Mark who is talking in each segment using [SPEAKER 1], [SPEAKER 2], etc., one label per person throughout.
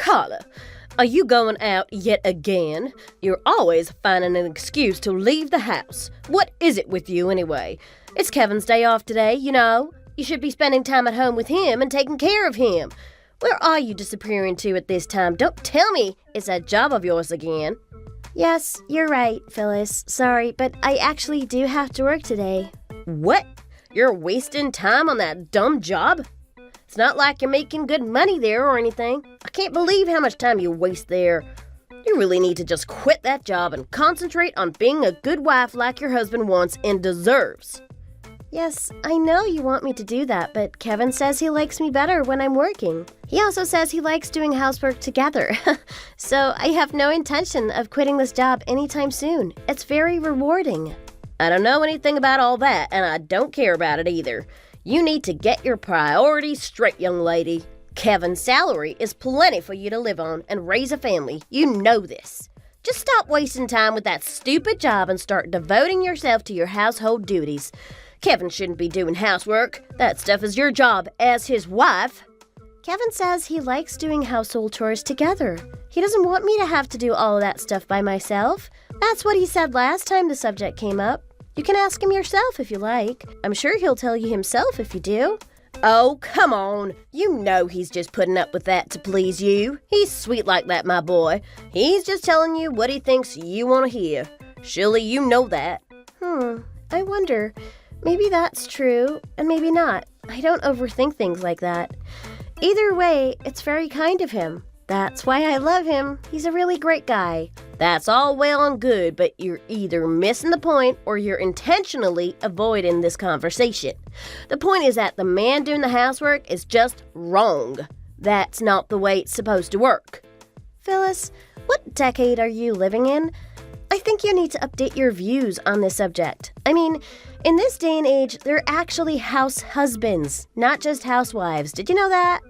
[SPEAKER 1] Carla, are you going out yet again? You're always finding an excuse to leave the house. What is it with you anyway? It's Kevin's day off today, you know. You should be spending time at home with him and taking care of him. Where are you disappearing to at this time? Don't tell me it's that job of yours again.
[SPEAKER 2] Yes, you're right, Phyllis. Sorry, but I actually do have to work today.
[SPEAKER 1] What? You're wasting time on that dumb job? It's not like you're making good money there or anything. I can't believe how much time you waste there. You really need to just quit that job and concentrate on being a good wife like your husband wants and deserves.
[SPEAKER 2] Yes, I know you want me to do that, but Kevin says he likes me better when I'm working. He also says he likes doing housework together. So I have no intention of quitting this job anytime soon. It's very rewarding.
[SPEAKER 1] I don't know anything about all that, and I don't care about it either. You need to get your priorities straight, young lady. Kevin's salary is plenty for you to live on and raise a family. You know this. Just stop wasting time with that stupid job and start devoting yourself to your household duties. Kevin shouldn't be doing housework. That stuff is your job as his wife.
[SPEAKER 2] Kevin says he likes doing household chores together. He doesn't want me to have to do all of that stuff by myself. That's what he said last time the subject came up. You can ask him yourself if you like. I'm sure he'll tell you himself if you do.
[SPEAKER 1] Oh, come on. You know he's just putting up with that to please you. He's sweet like that, my boy. He's just telling you what he thinks you want to hear. Surely you know that.
[SPEAKER 2] I wonder. Maybe that's true, and maybe not. I don't overthink things like that. Either way, it's very kind of him. That's why I love him. He's a really great guy.
[SPEAKER 1] That's all well and good, but you're either missing the point or you're intentionally avoiding this conversation. The point is that the man doing the housework is just wrong. That's not the way it's supposed to work.
[SPEAKER 2] Phyllis, what decade are you living in? I think you need to update your views on this subject. I mean, in this day and age, they're actually house husbands, not just housewives. Did you know that?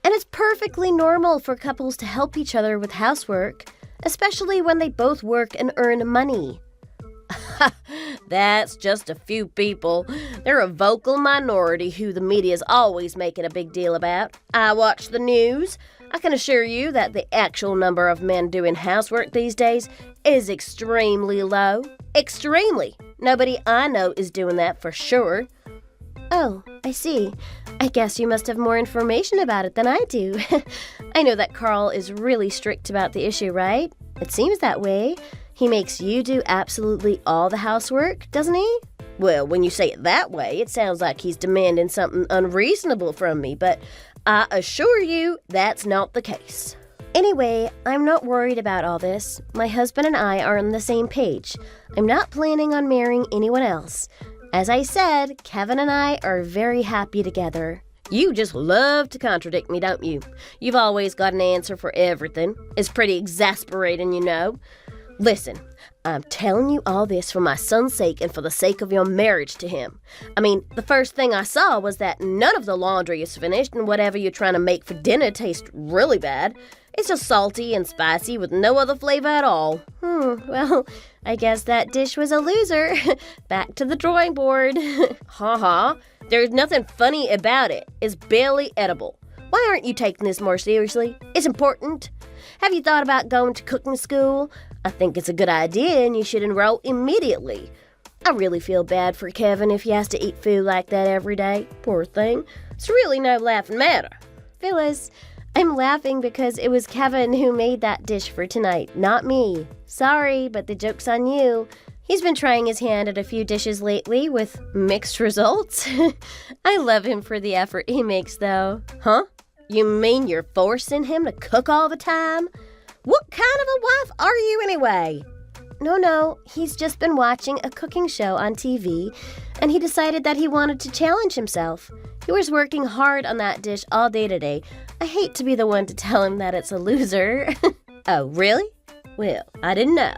[SPEAKER 2] And it's perfectly normal for couples to help each other with housework, especially when they both work and earn money.
[SPEAKER 1] That's just a few people. They're a vocal minority who the media's always making a big deal about. I watch the news. I can assure you that the actual number of men doing housework these days is extremely low. Extremely. Nobody I know is doing that for sure.
[SPEAKER 2] Oh, I see. I guess you must have more information about it than I do. I know that Carl is really strict about the issue, right? It seems that way. He makes you do absolutely all the housework, doesn't he?
[SPEAKER 1] Well, when you say it that way, it sounds like he's demanding something unreasonable from me, but I assure you that's not the case.
[SPEAKER 2] Anyway, I'm not worried about all this. My husband and I are on the same page. I'm not planning on marrying anyone else. As I said, Kevin and I are very happy together.
[SPEAKER 1] You just love to contradict me, don't you? You've always got an answer for everything. It's pretty exasperating, you know. Listen, I'm telling you all this for my son's sake and for the sake of your marriage to him. I mean, the first thing I saw was that none of the laundry is finished and whatever you're trying to make for dinner tastes really bad. It's just salty and spicy with no other flavor at all.
[SPEAKER 2] Well, I guess that dish was a loser. Back to the drawing board.
[SPEAKER 1] Ha. There's nothing funny about it. It's barely edible. Why aren't you taking this more seriously? It's important. Have you thought about going to cooking school? I think it's a good idea and you should enroll immediately. I really feel bad for Kevin if he has to eat food like that every day. Poor thing. It's really no laughing matter.
[SPEAKER 2] Phyllis, I'm laughing because it was Kevin who made that dish for tonight, not me. Sorry, but the joke's on you. He's been trying his hand at a few dishes lately with mixed results. I love him for the effort he makes, though.
[SPEAKER 1] Huh? You mean you're forcing him to cook all the time? What kind of a wife are you anyway?
[SPEAKER 2] No, he's just been watching a cooking show on TV, and he decided that he wanted to challenge himself. He was working hard on that dish all day today. I hate to be the one to tell him that it's a loser.
[SPEAKER 1] Oh, really? Well, I didn't know.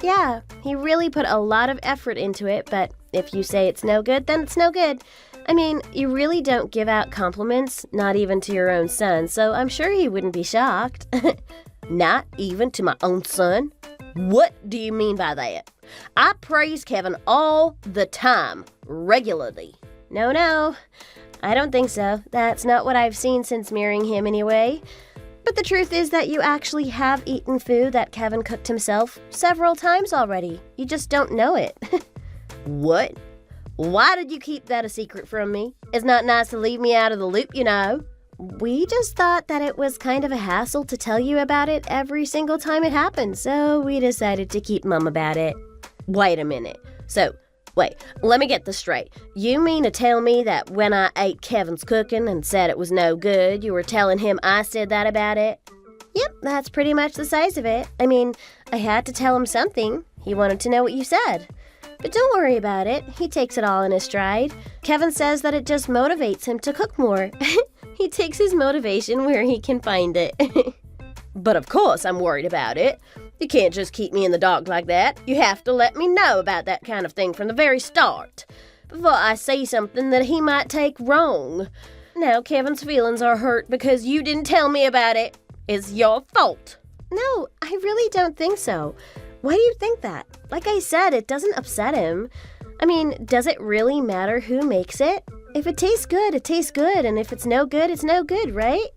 [SPEAKER 2] Yeah, he really put a lot of effort into it, but if you say it's no good, then it's no good. I mean, you really don't give out compliments, not even to your own son, so I'm sure he wouldn't be shocked.
[SPEAKER 1] Not even to my own son? What do you mean by that? I praise Kevin all the time, regularly.
[SPEAKER 2] No, I don't think so. That's not what I've seen since marrying him anyway. But the truth is that you actually have eaten food that Kevin cooked himself several times already. You just don't know it.
[SPEAKER 1] What? Why did you keep that a secret from me? It's not nice to leave me out of the loop, you know.
[SPEAKER 2] We just thought that it was kind of a hassle to tell you about it every single time it happened, so we decided to keep mum about it.
[SPEAKER 1] Wait a minute. Wait, let me get this straight. You mean to tell me that when I ate Kevin's cooking and said it was no good, you were telling him I said that about it?
[SPEAKER 2] Yep, that's pretty much the size of it. I mean, I had to tell him something. He wanted to know what you said. But don't worry about it. He takes it all in his stride. Kevin says that it just motivates him to cook more. He takes his motivation where he can find it.
[SPEAKER 1] But of course I'm worried about it. You can't just keep me in the dark like that. You have to let me know about that kind of thing from the very start, before I say something that he might take wrong. Now Kevin's feelings are hurt because you didn't tell me about it. It's your fault.
[SPEAKER 2] No, I really don't think so. Why do you think that? Like I said, it doesn't upset him. I mean, does it really matter who makes it? If it tastes good, it tastes good, and if it's no good, it's no good, right?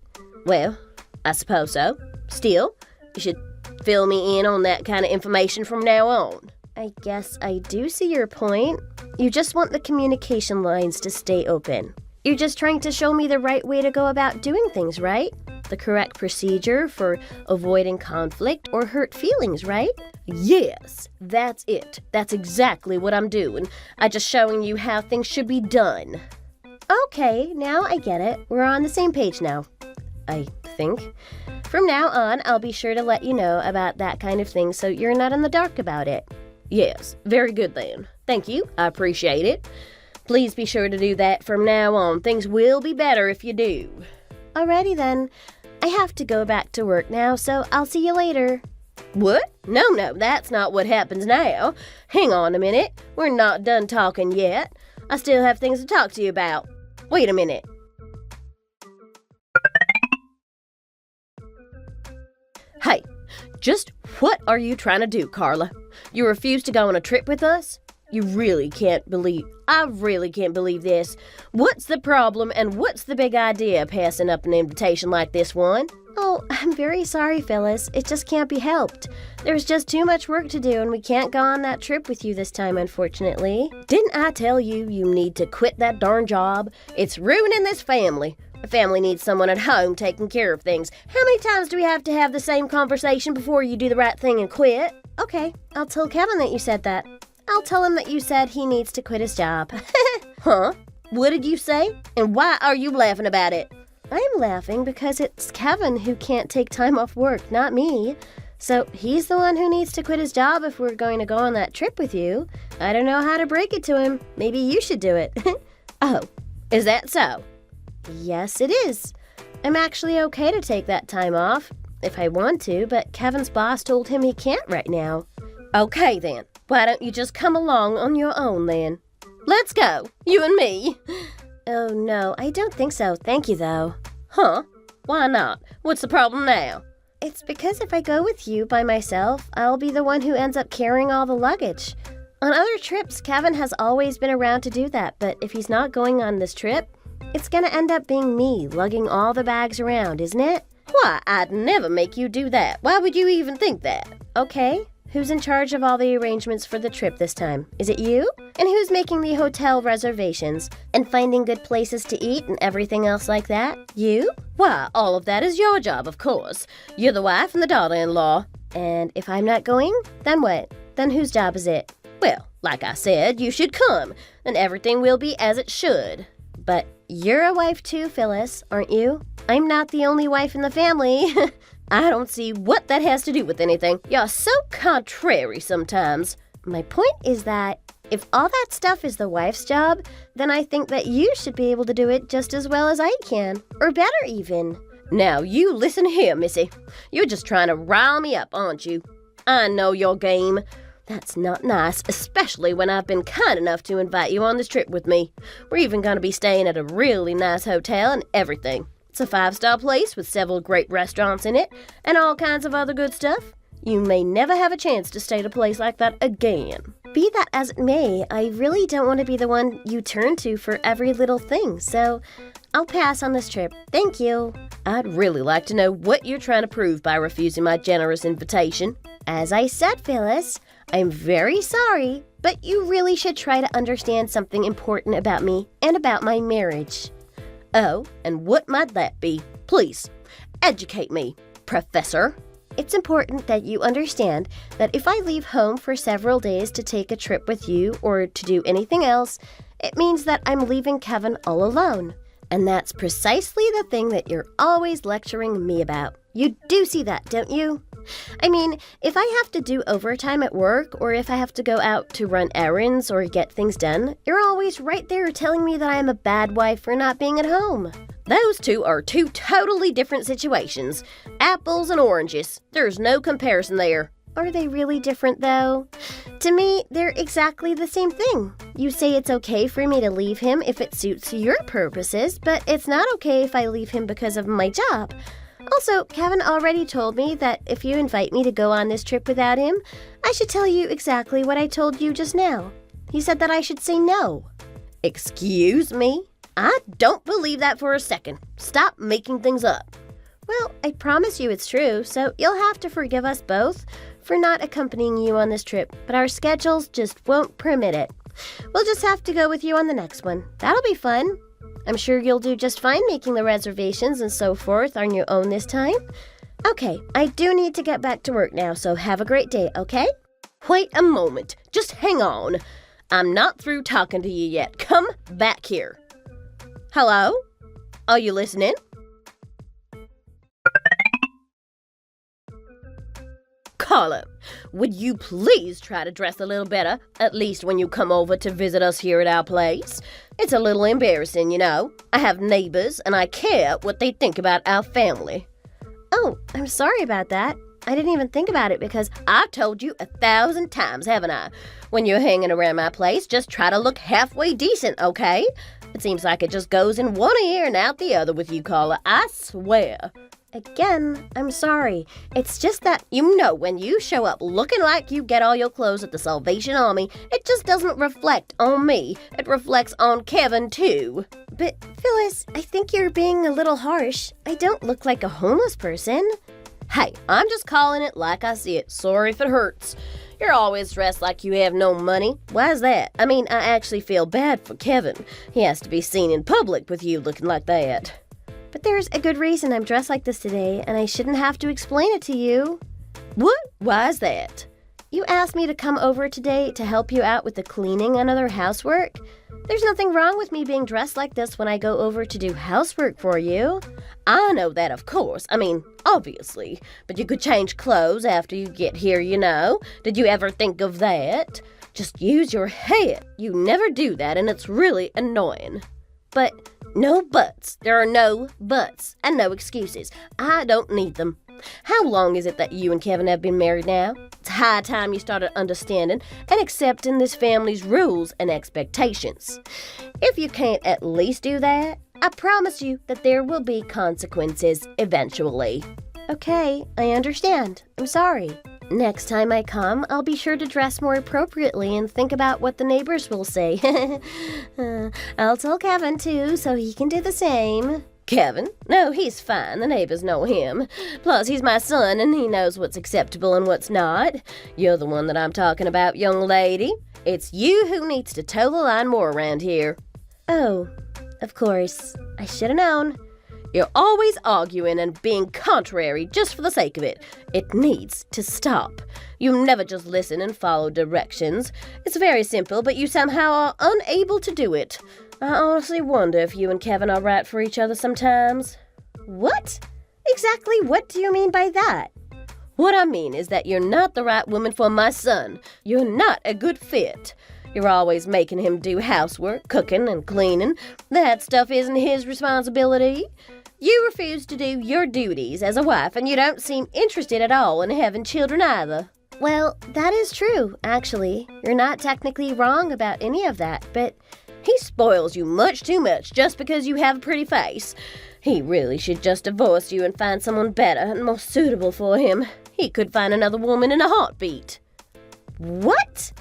[SPEAKER 1] Well, I suppose so. Still, you should fill me in on that kind of information from now on.
[SPEAKER 2] I guess I do see your point. You just want the communication lines to stay open. You're just trying to show me the right way to go about doing things, right? The correct procedure for avoiding conflict or hurt feelings, right?
[SPEAKER 1] Yes, that's it. That's exactly what I'm doing. I'm just showing you how things should be done.
[SPEAKER 2] Okay, now I get it. We're on the same page now, I think. From now on, I'll be sure to let you know about that kind of thing so you're not in the dark about it.
[SPEAKER 1] Yes, very good then. Thank you. I appreciate it. Please be sure to do that from now on. Things will be better if you do.
[SPEAKER 2] Alrighty then. I have to go back to work now, so I'll see you later.
[SPEAKER 1] What? No, that's not what happens now. Hang on a minute. We're not done talking yet. I still have things to talk to you about. Wait a minute. Hey, just what are you trying to do, Carla? You refuse to go on a trip with us? I really can't believe this. What's the problem and what's the big idea passing up an invitation like this one?
[SPEAKER 2] Oh, I'm very sorry, Phyllis. It just can't be helped. There's just too much work to do and we can't go on that trip with you this time, unfortunately.
[SPEAKER 1] Didn't I tell you you need to quit that darn job? It's ruining this family. A family needs someone at home taking care of things. How many times do we have to have the same conversation before you do the right thing and quit?
[SPEAKER 2] Okay, I'll tell Kevin that you said that. I'll tell him that you said he needs to quit his job.
[SPEAKER 1] Huh? What did you say? And why are you laughing about it?
[SPEAKER 2] I'm laughing because it's Kevin who can't take time off work, not me. So he's the one who needs to quit his job if we're going to go on that trip with you. I don't know how to break it to him. Maybe you should do it.
[SPEAKER 1] Oh, is that so?
[SPEAKER 2] Yes, it is. I'm actually okay to take that time off if I want to, but Kevin's boss told him he can't right now.
[SPEAKER 1] Okay then. Why don't you just come along on your own then? Let's go, you and me.
[SPEAKER 2] Oh no, I don't think so. Thank you though.
[SPEAKER 1] Huh? Why not? What's the problem now?
[SPEAKER 2] It's because if I go with you by myself, I'll be the one who ends up carrying all the luggage. On other trips, Kevin has always been around to do that, but if he's not going on this trip, it's gonna end up being me lugging all the bags around, isn't it?
[SPEAKER 1] Why, I'd never make you do that. Why would you even think that?
[SPEAKER 2] Okay, who's in charge of all the arrangements for the trip this time? Is it you? And who's making the hotel reservations and finding good places to eat and everything else like that? You?
[SPEAKER 1] Why, all of that is your job, of course. You're the wife and the daughter-in-law.
[SPEAKER 2] And if I'm not going, then what? Then whose job is it?
[SPEAKER 1] Well, like I said, you should come, and everything will be as it should.
[SPEAKER 2] But you're a wife too, Phyllis, aren't you? I'm not the only wife in the family.
[SPEAKER 1] I don't see what that has to do with anything. You're so contrary sometimes.
[SPEAKER 2] My point is that if all that stuff is the wife's job, then I think that you should be able to do it just as well as I can. Or better even.
[SPEAKER 1] Now you listen here, Missy. You're just trying to rile me up, aren't you? I know your game. That's not nice, especially when I've been kind enough to invite you on this trip with me. We're even going to be staying at a really nice hotel and everything. It's a 5-star place with several great restaurants in it and all kinds of other good stuff. You may never have a chance to stay at a place like that again.
[SPEAKER 2] Be that as it may, I really don't want to be the one you turn to for every little thing, so I'll pass on this trip. Thank you.
[SPEAKER 1] I'd really like to know what you're trying to prove by refusing my generous invitation.
[SPEAKER 2] As I said, Phyllis, I'm very sorry, but you really should try to understand something important about me and about my marriage.
[SPEAKER 1] Oh, and what might that be? Please, educate me, Professor.
[SPEAKER 2] It's important that you understand that if I leave home for several days to take a trip with you or to do anything else, it means that I'm leaving Kevin all alone. And that's precisely the thing that you're always lecturing me about. You do see that, don't you? I mean, if I have to do overtime at work or if I have to go out to run errands or get things done, you're always right there telling me that I am a bad wife for not being at home.
[SPEAKER 1] Those two are two totally different situations. Apples and oranges. There's no comparison there.
[SPEAKER 2] Are they really different, though? To me, they're exactly the same thing. You say it's okay for me to leave him if it suits your purposes, but it's not okay if I leave him because of my job. Also, Kevin already told me that if you invite me to go on this trip without him, I should tell you exactly what I told you just now. He said that I should say no.
[SPEAKER 1] Excuse me? I don't believe that for a second. Stop making things up.
[SPEAKER 2] Well, I promise you it's true, so you'll have to forgive us both for not accompanying you on this trip, but our schedules just won't permit it. We'll just have to go with you on the next one. That'll be fun. I'm sure you'll do just fine making the reservations and so forth on your own this time. Okay, I do need to get back to work now, so have a great day, okay?
[SPEAKER 1] Wait a moment. Just hang on. I'm not through talking to you yet. Come back here. Hello? Are you listening? Carla, would you please try to dress a little better, at least when you come over to visit us here at our place? It's a little embarrassing, you know. I have neighbors, and I care what they think about our family.
[SPEAKER 2] Oh, I'm sorry about that. I didn't even think about it because
[SPEAKER 1] I've told you 1,000 times, haven't I? When you're hanging around my place, just try to look halfway decent, okay? It seems like it just goes in one ear and out the other with you, Carla. I swear.
[SPEAKER 2] Again, I'm sorry. It's just that,
[SPEAKER 1] you know, when you show up looking like you get all your clothes at the Salvation Army, it just doesn't reflect on me. It reflects on Kevin, too.
[SPEAKER 2] But, Phyllis, I think you're being a little harsh. I don't look like a homeless person.
[SPEAKER 1] Hey, I'm just calling it like I see it. Sorry if it hurts. You're always dressed like you have no money. Why's that? I mean, I actually feel bad for Kevin. He has to be seen in public with you looking like that.
[SPEAKER 2] But there's a good reason I'm dressed like this today, and I shouldn't have to explain it to you.
[SPEAKER 1] What? Why's that?
[SPEAKER 2] You asked me to come over today to help you out with the cleaning and other housework. There's nothing wrong with me being dressed like this when I go over to do housework for you.
[SPEAKER 1] I know that, of course. I mean, obviously. But you could change clothes after you get here, you know. Did you ever think of that? Just use your head. You never do that, and it's really annoying.
[SPEAKER 2] But
[SPEAKER 1] no buts. There are no buts and no excuses. I don't need them. How long is it that you and Kevin have been married now? It's high time you started understanding and accepting this family's rules and expectations. If you can't at least do that, I promise you that there will be consequences eventually.
[SPEAKER 2] Okay, I understand. I'm sorry. Next time I come, I'll be sure to dress more appropriately and think about what the neighbors will say. I'll tell Kevin, too, so he can do the same.
[SPEAKER 1] Kevin? No, he's fine. The neighbors know him. Plus, he's my son, and he knows what's acceptable and what's not. You're the one that I'm talking about, young lady. It's you who needs to toe the line more around here.
[SPEAKER 2] Oh, of course. I should have known.
[SPEAKER 1] You're always arguing and being contrary just for the sake of it. It needs to stop. You never just listen and follow directions. It's very simple, but you somehow are unable to do it. I honestly wonder if you and Kevin are right for each other sometimes.
[SPEAKER 2] What? Exactly what do you mean by that?
[SPEAKER 1] What I mean is that you're not the right woman for my son. You're not a good fit. You're always making him do housework, cooking and cleaning. That stuff isn't his responsibility. You refuse to do your duties as a wife, and you don't seem interested at all in having children either.
[SPEAKER 2] Well, that is true, actually. You're not technically wrong about any of that, but
[SPEAKER 1] he spoils you much too much just because you have a pretty face. He really should just divorce you and find someone better and more suitable for him. He could find another woman in a heartbeat.
[SPEAKER 2] What?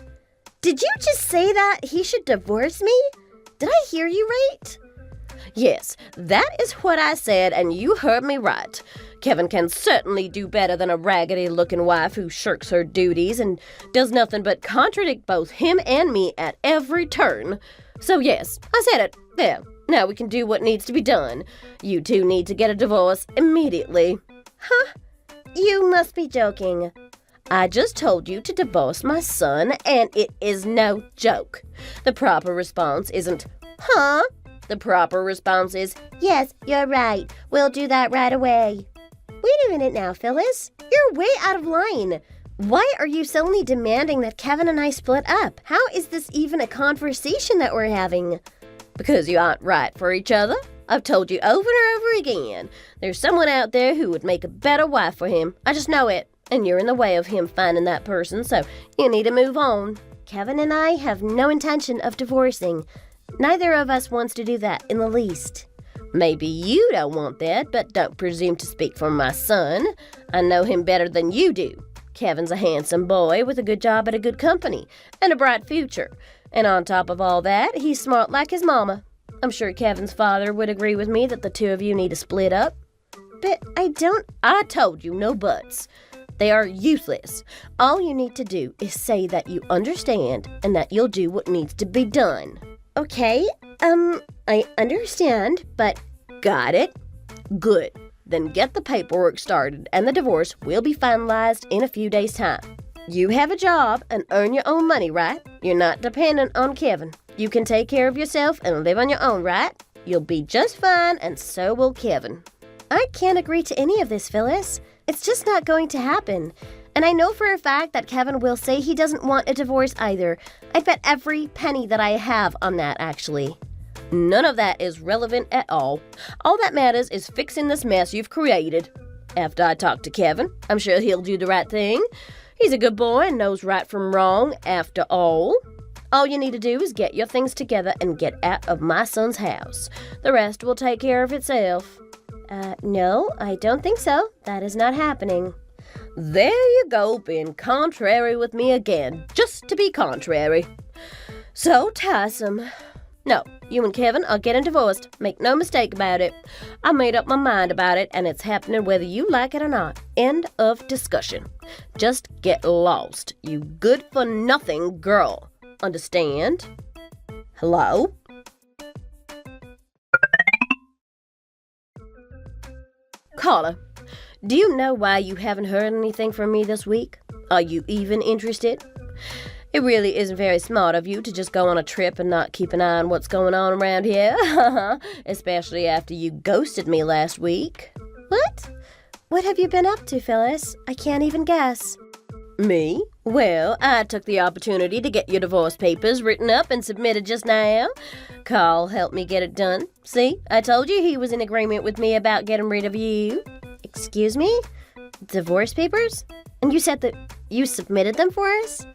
[SPEAKER 2] Did you just say that he should divorce me? Did I hear you right?
[SPEAKER 1] Yes, that is what I said, and you heard me right. Kevin can certainly do better than a raggedy-looking wife who shirks her duties and does nothing but contradict both him and me at every turn. So yes, I said it. There, now we can do what needs to be done. You two need to get a divorce immediately.
[SPEAKER 2] Huh? You must be joking.
[SPEAKER 1] I just told you to divorce my son, and it is no joke. The proper response isn't, huh? The proper response is,
[SPEAKER 2] yes, you're right. We'll do that right away. Wait a minute now, Phyllis. You're way out of line. Why are you suddenly demanding that Kevin and I split up? How is this even a conversation that we're having?
[SPEAKER 1] Because you aren't right for each other. I've told you over and over again. There's someone out there who would make a better wife for him. I just know it. And you're in the way of him finding that person, so you need to move on.
[SPEAKER 2] Kevin and I have no intention of divorcing. Neither of us wants to do that in the least.
[SPEAKER 1] Maybe you don't want that, but don't presume to speak for my son. I know him better than you do. Kevin's a handsome boy with a good job at a good company and a bright future. And on top of all that, he's smart like his mama. I'm sure Kevin's father would agree with me that the two of you need to split up.
[SPEAKER 2] But
[SPEAKER 1] I told you no buts. They are useless. All you need to do is say that you understand and that you'll do what needs to be done.
[SPEAKER 2] Okay, I understand, but...
[SPEAKER 1] Got it? Good. Then get the paperwork started and the divorce will be finalized in a few days' time. You have a job and earn your own money, right? You're not dependent on Kevin. You can take care of yourself and live on your own, right? You'll be just fine, and so will Kevin.
[SPEAKER 2] I can't agree to any of this, Phyllis. It's just not going to happen. And I know for a fact that Kevin will say he doesn't want a divorce either. I'd bet every penny that I have on that, actually.
[SPEAKER 1] None of that is relevant at all. All that matters is fixing this mess you've created. After I talk to Kevin, I'm sure he'll do the right thing. He's a good boy and knows right from wrong, after all. All you need to do is get your things together and get out of my son's house. The rest will take care of itself.
[SPEAKER 2] No, I don't think so. That is not happening.
[SPEAKER 1] There you go, being contrary with me again, just to be contrary. So tiresome. No, you and Kevin are getting divorced. Make no mistake about it. I made up my mind about it, and it's happening whether you like it or not. End of discussion. Just get lost, you good-for-nothing girl. Understand? Hello? Carla, do you know why you haven't heard anything from me this week? Are you even interested? It really isn't very smart of you to just go on a trip and not keep an eye on what's going on around here. Especially after you ghosted me last week.
[SPEAKER 2] What? What have you been up to, Phyllis? I can't even guess.
[SPEAKER 1] Me? Well, I took the opportunity to get your divorce papers written up and submitted just now. Carl helped me get it done. See, I told you he was in agreement with me about getting rid of you.
[SPEAKER 2] Excuse me? Divorce papers? And you said that you submitted them for us?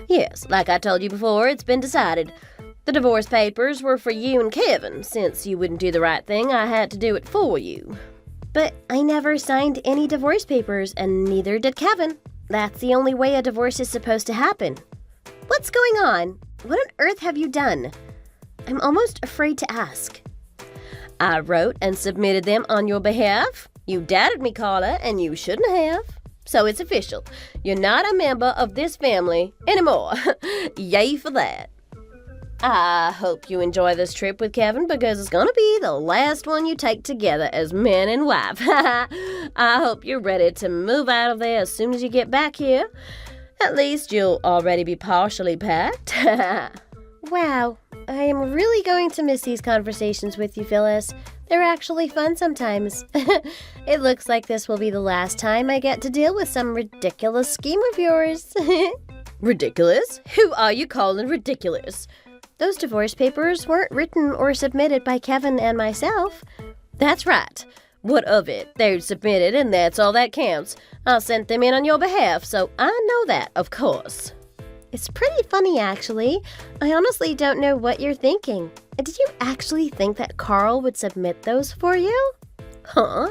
[SPEAKER 1] Yes, like I told you before, it's been decided. The divorce papers were for you and Kevin. Since you wouldn't do the right thing, I had to do it for you.
[SPEAKER 2] But I never signed any divorce papers, and neither did Kevin. That's the only way a divorce is supposed to happen. What's going on? What on earth have you done? I'm almost afraid to ask.
[SPEAKER 1] I wrote and submitted them on your behalf. You doubted me, Carla, and you shouldn't have. So it's official. You're not a member of this family anymore. Yay for that. I hope you enjoy this trip with Kevin because it's gonna be the last one you take together as man and wife. I hope you're ready to move out of there as soon as you get back here. At least you'll already be partially packed.
[SPEAKER 2] Wow, I am really going to miss these conversations with you, Phyllis. They're actually fun sometimes. It looks like this will be the last time I get to deal with some ridiculous scheme of yours.
[SPEAKER 1] Ridiculous? Who are you calling ridiculous?
[SPEAKER 2] Those divorce papers weren't written or submitted by Kevin and myself.
[SPEAKER 1] That's right. What of it? They're submitted and that's all that counts. I sent them in on your behalf, so I know that, of course.
[SPEAKER 2] It's pretty funny, actually. I honestly don't know what you're thinking. Did you actually think that Carl would submit those for you?
[SPEAKER 1] Huh?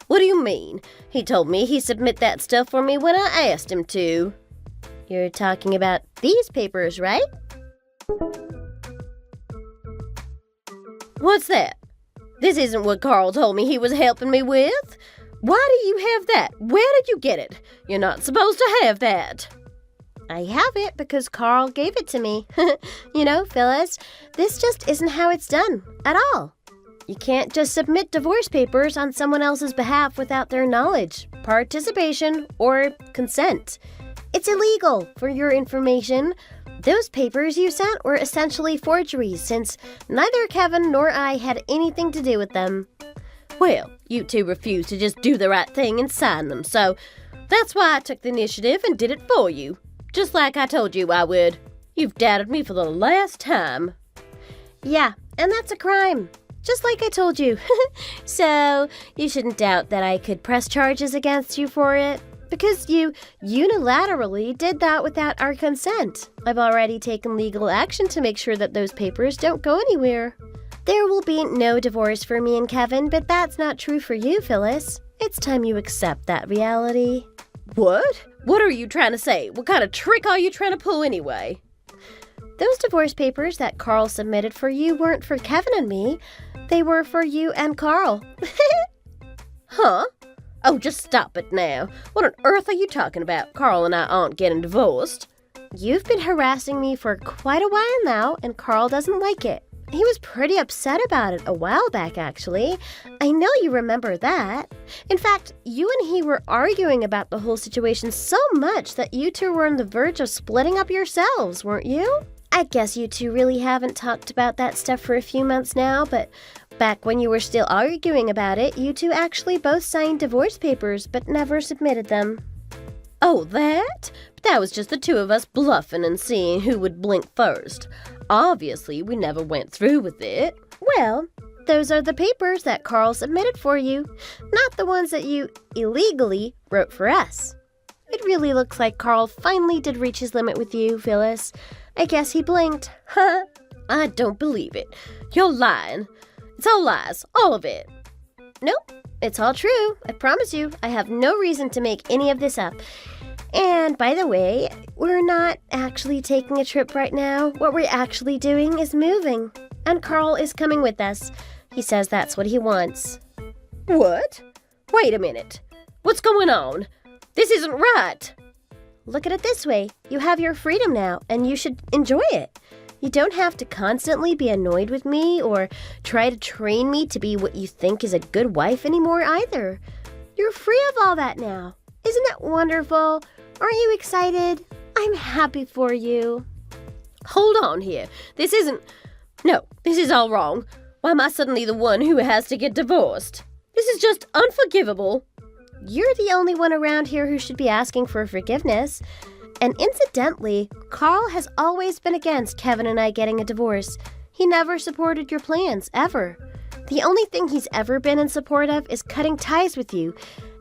[SPEAKER 1] What do you mean? He told me he'd submit that stuff for me when I asked him to.
[SPEAKER 2] You're talking about these papers, right?
[SPEAKER 1] What's that? This isn't what Carl told me he was helping me with. Why do you have that? Where did you get it? You're not supposed to have that.
[SPEAKER 2] I have it because Carl gave it to me. You know, Phyllis, this just isn't how it's done at all. You can't just submit divorce papers on someone else's behalf without their knowledge, participation, or consent. It's illegal, for your information. Those papers you sent were essentially forgeries since neither Kevin nor I had anything to do with them.
[SPEAKER 1] Well, you two refused to just do the right thing and sign them, so that's why I took the initiative and did it for you. Just like I told you I would. You've doubted me for the last time.
[SPEAKER 2] Yeah, and that's a crime. Just like I told you. So, you shouldn't doubt that I could press charges against you for it. Because you unilaterally did that without our consent. I've already taken legal action to make sure that those papers don't go anywhere. There will be no divorce for me and Kevin, but that's not true for you, Phyllis. It's time you accept that reality.
[SPEAKER 1] What? What are you trying to say? What kind of trick are you trying to pull anyway?
[SPEAKER 2] Those divorce papers that Carl submitted for you weren't for Kevin and me. They were for you and Carl.
[SPEAKER 1] Huh? Oh, just stop it now. What on earth are you talking about? Carl and I aren't getting divorced.
[SPEAKER 2] You've been harassing me for quite a while now, and Carl doesn't like it. He was pretty upset about it a while back, actually. I know you remember that. In fact, you and he were arguing about the whole situation so much that you two were on the verge of splitting up yourselves, weren't you? I guess you two really haven't talked about that stuff for a few months now, but back when you were still arguing about it, you two actually both signed divorce papers but never submitted them.
[SPEAKER 1] Oh, that? But that was just the two of us bluffing and seeing who would blink first. Obviously, we never went through with it.
[SPEAKER 2] Well, those are the papers that Carl submitted for you, not the ones that you illegally wrote for us. It really looks like Carl finally did reach his limit with you, Phyllis. I guess he blinked.
[SPEAKER 1] Huh? I don't believe it. You're lying. It's all lies, all of it.
[SPEAKER 2] Nope, it's all true. I promise you, I have no reason to make any of this up. And by the way, we're not actually taking a trip right now. What we're actually doing is moving. And Carl is coming with us. He says that's what he wants.
[SPEAKER 1] What? Wait a minute. What's going on? This isn't right.
[SPEAKER 2] Look at it this way. You have your freedom now, and you should enjoy it. You don't have to constantly be annoyed with me or try to train me to be what you think is a good wife anymore either. You're free of all that now. Isn't it wonderful? Aren't you excited? I'm happy for you.
[SPEAKER 1] Hold on here. This is all wrong. Why am I suddenly the one who has to get divorced? This is just unforgivable.
[SPEAKER 2] You're the only one around here who should be asking for forgiveness. And incidentally, Carl has always been against Kevin and I getting a divorce. He never supported your plans, ever. The only thing he's ever been in support of is cutting ties with you.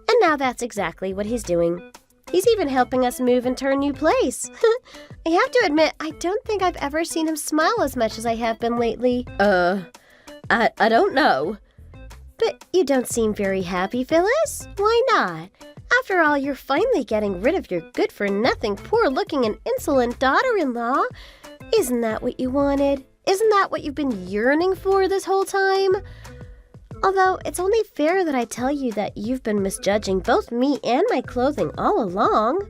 [SPEAKER 2] And now that's exactly what he's doing. He's even helping us move into our new place. I have to admit, I don't think I've ever seen him smile as much as I have been lately.
[SPEAKER 1] I don't know.
[SPEAKER 2] But you don't seem very happy, Phyllis. Why not? After all, you're finally getting rid of your good-for-nothing, poor-looking and insolent daughter-in-law. Isn't that what you wanted? Isn't that what you've been yearning for this whole time? Although, it's only fair that I tell you that you've been misjudging both me and my clothing all along.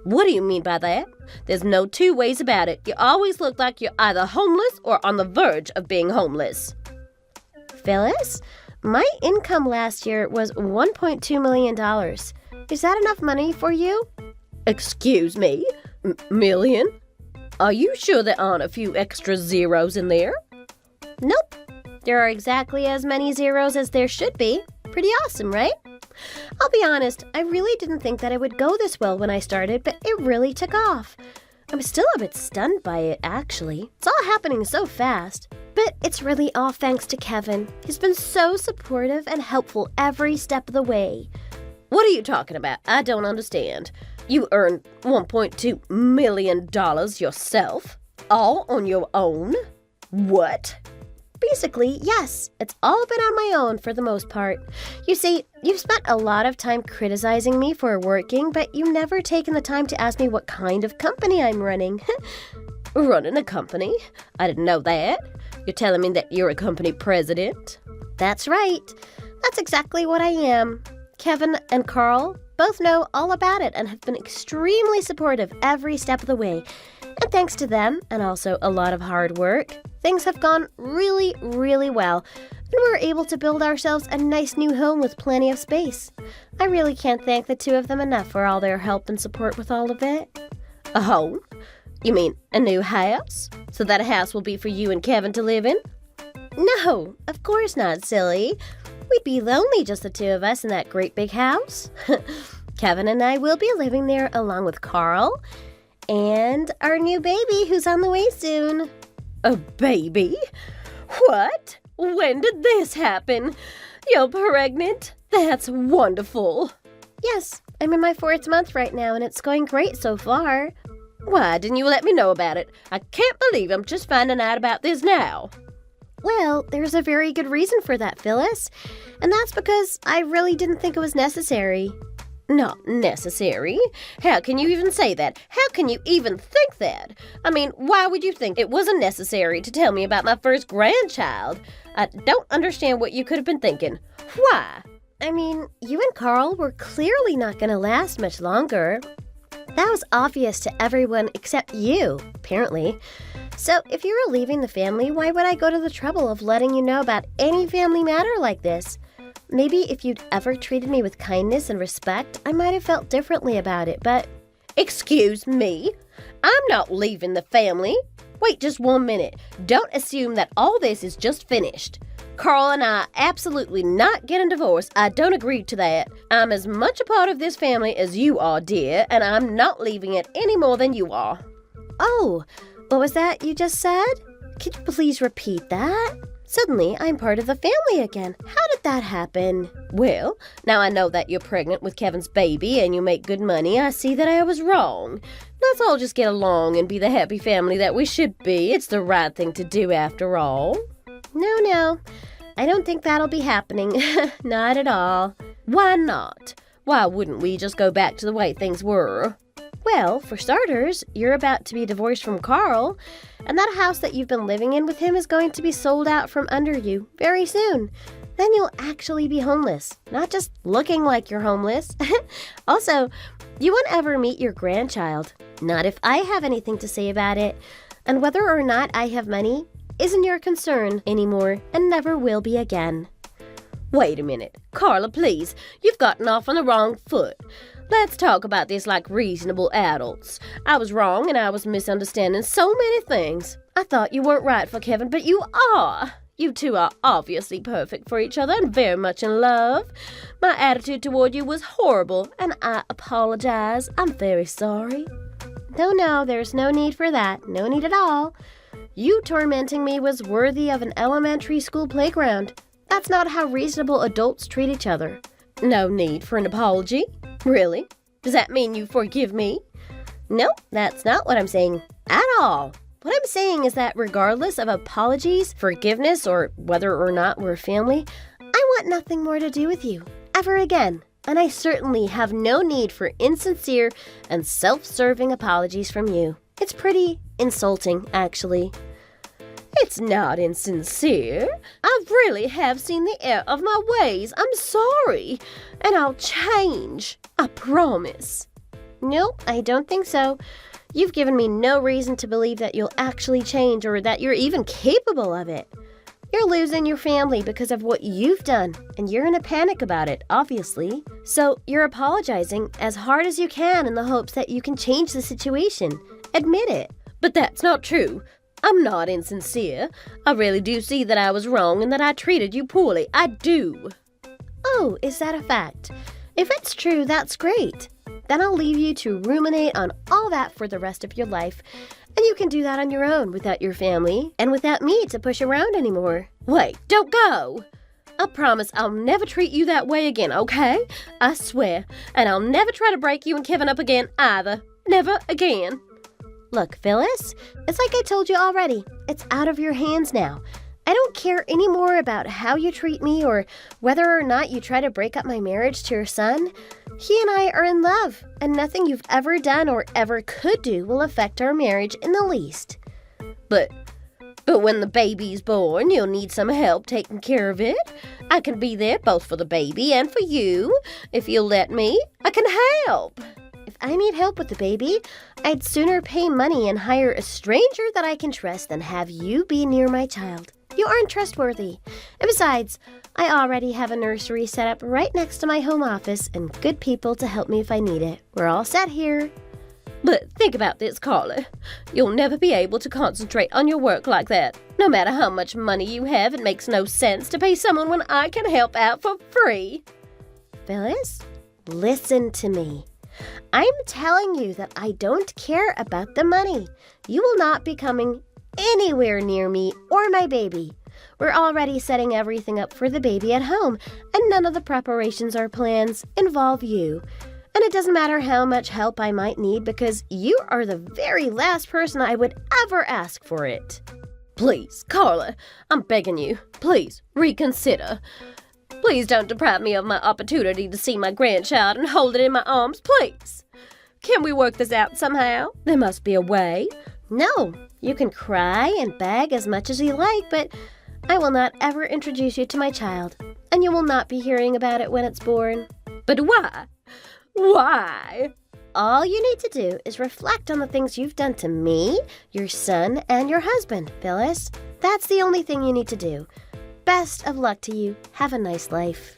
[SPEAKER 1] What do you mean by that? There's no two ways about it. You always look like you're either homeless or on the verge of being homeless.
[SPEAKER 2] Phyllis, my income last year was $1.2 million. Is that enough money for you?
[SPEAKER 1] Excuse me? Million? Are you sure there aren't a few extra zeros in there?
[SPEAKER 2] Nope. There are exactly as many zeros as there should be. Pretty awesome, right? I'll be honest, I really didn't think that it would go this well when I started, but it really took off. I'm still a bit stunned by it, actually. It's all happening so fast. But it's really all thanks to Kevin. He's been so supportive and helpful every step of the way.
[SPEAKER 1] What are you talking about? I don't understand. You earned $1.2 million yourself? All on your own? What?
[SPEAKER 2] Basically, yes. It's all been on my own for the most part. You see, you've spent a lot of time criticizing me for working, but you've never taken the time to ask me what kind of company I'm running.
[SPEAKER 1] Running a company? I didn't know that. You're telling me that you're a company president?
[SPEAKER 2] That's right. That's exactly what I am. Kevin and Carl both know all about it and have been extremely supportive every step of the way. And thanks to them, and also a lot of hard work, things have gone really, really well. And we're able to build ourselves a nice new home with plenty of space. I really can't thank the two of them enough for all their help and support with all of it.
[SPEAKER 1] A home? You mean a new house? So that house will be for you and Kevin to live in?
[SPEAKER 2] No, of course not, silly. We'd be lonely just the two of us in that great big house. Kevin and I will be living there along with Carl and our new baby who's on the way soon.
[SPEAKER 1] A baby? What? When did this happen? You're pregnant? That's wonderful.
[SPEAKER 2] Yes, I'm in my 4th month right now and it's going great so far.
[SPEAKER 1] Why didn't you let me know about it? I can't believe I'm just finding out about this now.
[SPEAKER 2] Well, there's a very good reason for that, Phyllis. And that's because I really didn't think it was necessary.
[SPEAKER 1] Not necessary? How can you even say that? How can you even think that? I mean, why would you think it wasn't necessary to tell me about my first grandchild? I don't understand what you could have been thinking. Why?
[SPEAKER 2] I mean, you and Carl were clearly not going to last much longer. That was obvious to everyone except you, apparently. So if you were leaving the family, why would I go to the trouble of letting you know about any family matter like this? Maybe if you'd ever treated me with kindness and respect, I might have felt differently about it, but...
[SPEAKER 1] Excuse me? I'm not leaving the family. Wait just 1 minute. Don't assume that all this is just finished. Carl and I absolutely not getting divorced. I don't agree to that. I'm as much a part of this family as you are, dear, and I'm not leaving it any more than you are.
[SPEAKER 2] Oh, what was that you just said? Could you please repeat that? Suddenly, I'm part of the family again. How did that happen?
[SPEAKER 1] Well, now I know that you're pregnant with Kevin's baby and you make good money. I see that I was wrong. Let's all just get along and be the happy family that we should be. It's the right thing to do after all.
[SPEAKER 2] No. I don't think that'll be happening. Not at all.
[SPEAKER 1] Why not? Why wouldn't we just go back to the way things were?
[SPEAKER 2] Well, for starters, you're about to be divorced from Carl, and that house that you've been living in with him is going to be sold out from under you very soon. Then you'll actually be homeless, not just looking like you're homeless. Also, you won't ever meet your grandchild, not if I have anything to say about it. And whether or not I have money isn't your concern anymore and never will be again.
[SPEAKER 1] Wait a minute. Carla, please. You've gotten off on the wrong foot. Let's talk about this like reasonable adults. I was wrong and I was misunderstanding so many things. I thought you weren't right for Kevin, but you are. You two are obviously perfect for each other and very much in love. My attitude toward you was horrible and I apologize. I'm very sorry.
[SPEAKER 2] No, there's no need for that. No need at all. You tormenting me was worthy of an elementary school playground. That's not how reasonable adults treat each other.
[SPEAKER 1] No need for an apology? Really? Does that mean you forgive me?
[SPEAKER 2] No, that's not what I'm saying at all. What I'm saying is that regardless of apologies, forgiveness, or whether or not we're family, I want nothing more to do with you, ever again. And I certainly have no need for insincere and self-serving apologies from you. It's pretty insulting, actually.
[SPEAKER 1] It's not insincere. I really have seen the error of my ways. I'm sorry. And I'll change. I promise.
[SPEAKER 2] Nope, I don't think so. You've given me no reason to believe that you'll actually change or that you're even capable of it. You're losing your family because of what you've done, and you're in a panic about it, obviously. So you're apologizing as hard as you can in the hopes that you can change the situation. Admit it.
[SPEAKER 1] But that's not true. I'm not insincere. I really do see that I was wrong and that I treated you poorly. I do.
[SPEAKER 2] Oh, is that a fact? If it's true, that's great. Then I'll leave you to ruminate on all that for the rest of your life. And you can do that on your own without your family and without me to push around anymore.
[SPEAKER 1] Wait, don't go. I promise I'll never treat you that way again, okay? I swear. And I'll never try to break you and Kevin up again either. Never again.
[SPEAKER 2] Look, Phyllis, it's like I told you already. It's out of your hands now. I don't care anymore about how you treat me or whether or not you try to break up my marriage to your son. He and I are in love, and nothing you've ever done or ever could do will affect our marriage in the least.
[SPEAKER 1] But But when the baby's born, you'll need some help taking care of it. I can be there both for the baby and for you. If you'll let me, I can help.
[SPEAKER 2] If I need help with the baby, I'd sooner pay money and hire a stranger that I can trust than have you be near my child. You aren't trustworthy. And besides, I already have a nursery set up right next to my home office and good people to help me if I need it. We're all set here.
[SPEAKER 1] But think about this, Carla. You'll never be able to concentrate on your work like that. No matter how much money you have, it makes no sense to pay someone when I can help out for free.
[SPEAKER 2] Phyllis, listen to me. I'm telling you that I don't care about the money. You will not be coming anywhere near me or my baby. We're already setting everything up for the baby at home, and none of the preparations or plans involve you. And it doesn't matter how much help I might need because you are the very last person I would ever ask for it.
[SPEAKER 1] Please, Carla, I'm begging you. Please, reconsider. Please don't deprive me of my opportunity to see my grandchild and hold it in my arms, please. Can we work this out somehow? There must be a way.
[SPEAKER 2] No, you can cry and beg as much as you like, but I will not ever introduce you to my child, and you will not be hearing about it when it's born.
[SPEAKER 1] But why? Why?
[SPEAKER 2] All you need to do is reflect on the things you've done to me, your son, and your husband, Phyllis. That's the only thing you need to do. Best of luck to you. Have a nice life.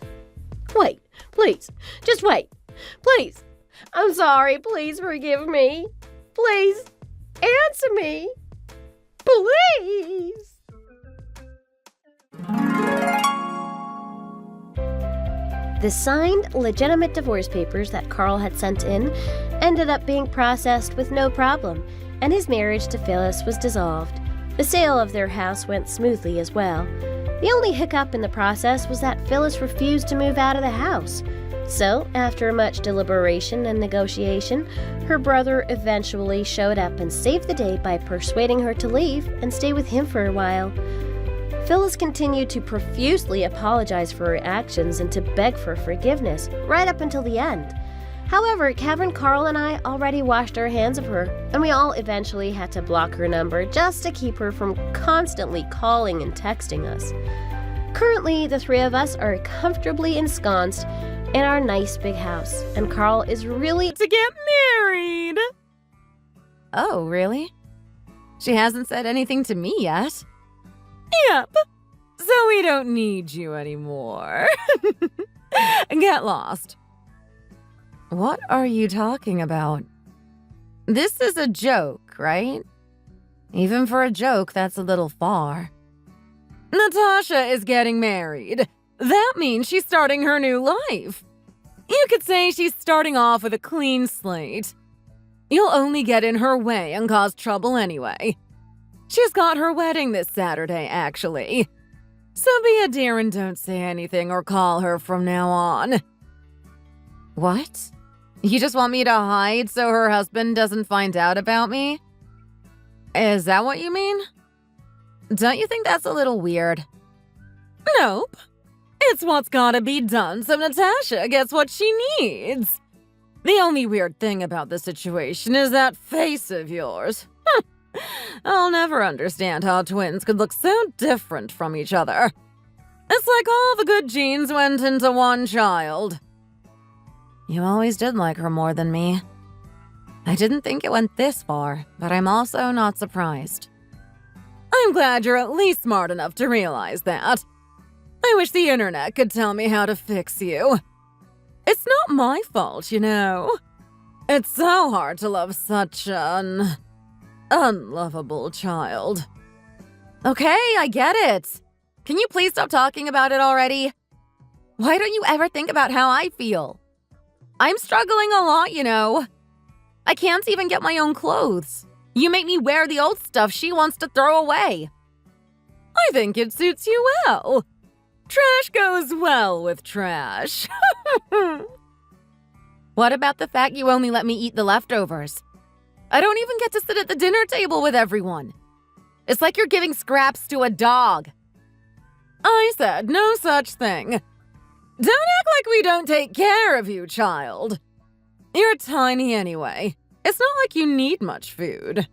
[SPEAKER 1] Wait, please. Just wait. Please. I'm sorry. Please forgive me. Please answer me. Please.
[SPEAKER 2] The signed, legitimate divorce papers that Carl had sent in ended up being processed with no problem, and his marriage to Phyllis was dissolved. The sale of their house went smoothly as well. The only hiccup in the process was that Phyllis refused to move out of the house. So, after much deliberation and negotiation, her brother eventually showed up and saved the day by persuading her to leave and stay with him for a while. Phyllis continued to profusely apologize for her actions and to beg for forgiveness, right up until the end. However, Kevin, Carl, and I already washed our hands of her, and we all eventually had to block her number just to keep her from constantly calling and texting us. Currently, the three of us are comfortably ensconced in our nice big house, and Carl is really
[SPEAKER 3] to get married. Oh, really? She hasn't said anything to me yet. Yep. So we don't need you anymore. Get lost. What are you talking about? This is a joke, right? Even for a joke, that's a little far. Natasha is getting married. That means she's starting her new life. You could say she's starting off with a clean slate. You'll only get in her way and cause trouble anyway. She's got her wedding this Saturday, actually. So be a dear and don't say anything or call her from now on. What? You just want me to hide so her husband doesn't find out about me? Is that what you mean? Don't you think that's a little weird? Nope. It's what's gotta be done so Natasha gets what she needs. The only weird thing about the situation is that face of yours. I'll never understand how twins could look so different from each other. It's like all the good genes went into one child. You always did like her more than me. I didn't think it went this far, but I'm also not surprised. I'm glad you're at least smart enough to realize that. I wish the internet could tell me how to fix you. It's not my fault, you know. It's so hard to love such an unlovable child. Okay, I get it. Can you please stop talking about it already? Why don't you ever think about how I feel? I'm struggling a lot, you know. I can't even get my own clothes. You make me wear the old stuff she wants to throw away. I think it suits you well. Trash goes well with trash. What about the fact you only let me eat the leftovers? I don't even get to sit at the dinner table with everyone. It's like you're giving scraps to a dog. I said no such thing. Don't act like we don't take care of you, child. You're tiny anyway. It's not like you need much food.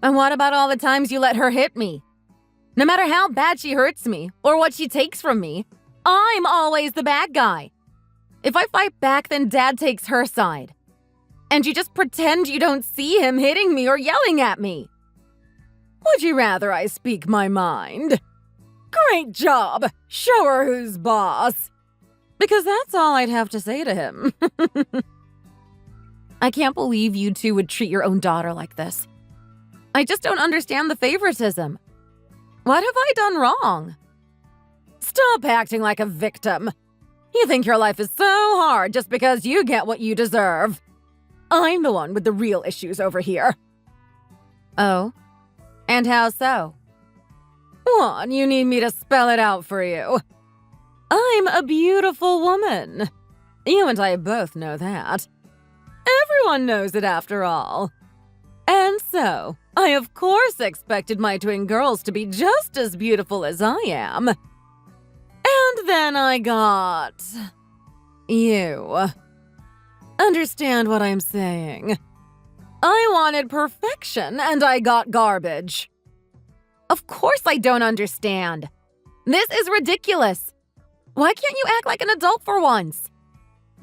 [SPEAKER 3] And what about all the times you let her hit me? No matter how bad she hurts me or what she takes from me, I'm always the bad guy. If I fight back, then Dad takes her side. And you just pretend you don't see him hitting me or yelling at me. Would you rather I speak my mind? Great job! Show her who's boss. Because that's all I'd have to say to him. I can't believe you two would treat your own daughter like this. I just don't understand the favoritism. What have I done wrong? Stop acting like a victim. You think your life is so hard just because you get what you deserve. I'm the one with the real issues over here. Oh? And how so? One, you need me to spell it out for you. I'm a beautiful woman. You and I both know that. Everyone knows it after all. And so, I of course expected my twin girls to be just as beautiful as I am. And then I got... you. Understand what I'm saying? I wanted perfection, and I got garbage. Of course I don't understand. This is ridiculous. Why can't you act like an adult for once?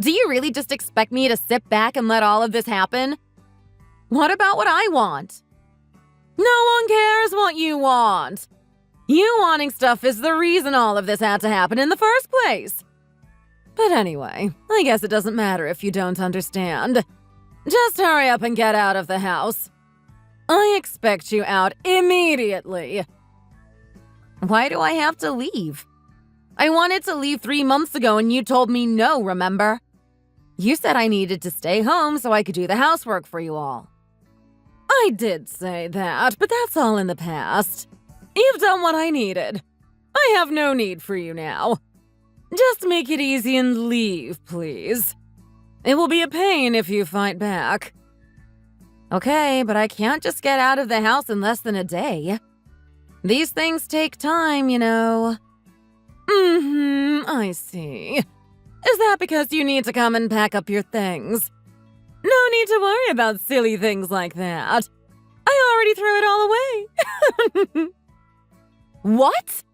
[SPEAKER 3] Do you really just expect me to sit back and let all of this happen? What about what I want? No one cares what you want. You wanting stuff is the reason all of this had to happen in the first place. But anyway, I guess it doesn't matter if you don't understand. Just hurry up and get out of the house. I expect you out immediately. Why do I have to leave? I wanted to leave 3 months ago and you told me no, remember? You said I needed to stay home so I could do the housework for you all. I did say that, but that's all in the past. You've done what I needed. I have no need for you now. Just make it easy and leave, please. It will be a pain if you fight back. Okay, but I can't just get out of the house in less than a day. These things take time, you know. I see. Is that because you need to come and pack up your things? No need to worry about silly things like that. I already threw it all away. What?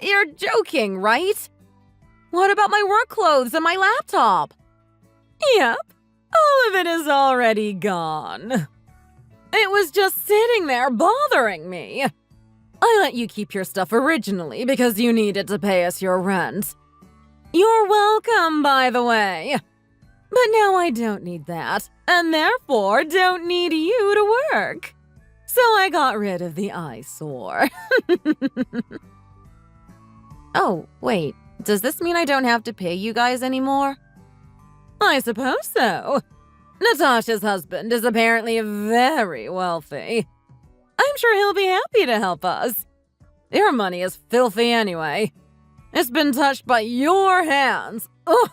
[SPEAKER 3] You're joking, right? What about my work clothes and my laptop? Yep, all of it is already gone. It was just sitting there bothering me. I let you keep your stuff originally because you needed to pay us your rent. You're welcome, by the way. But now I don't need that, and therefore don't need you to work. So I got rid of the eyesore. Oh, wait. Does this mean I don't have to pay you guys anymore? I suppose so. Natasha's husband is apparently very wealthy. I'm sure he'll be happy to help us. Your money is filthy anyway. It's been touched by your hands. Ugh.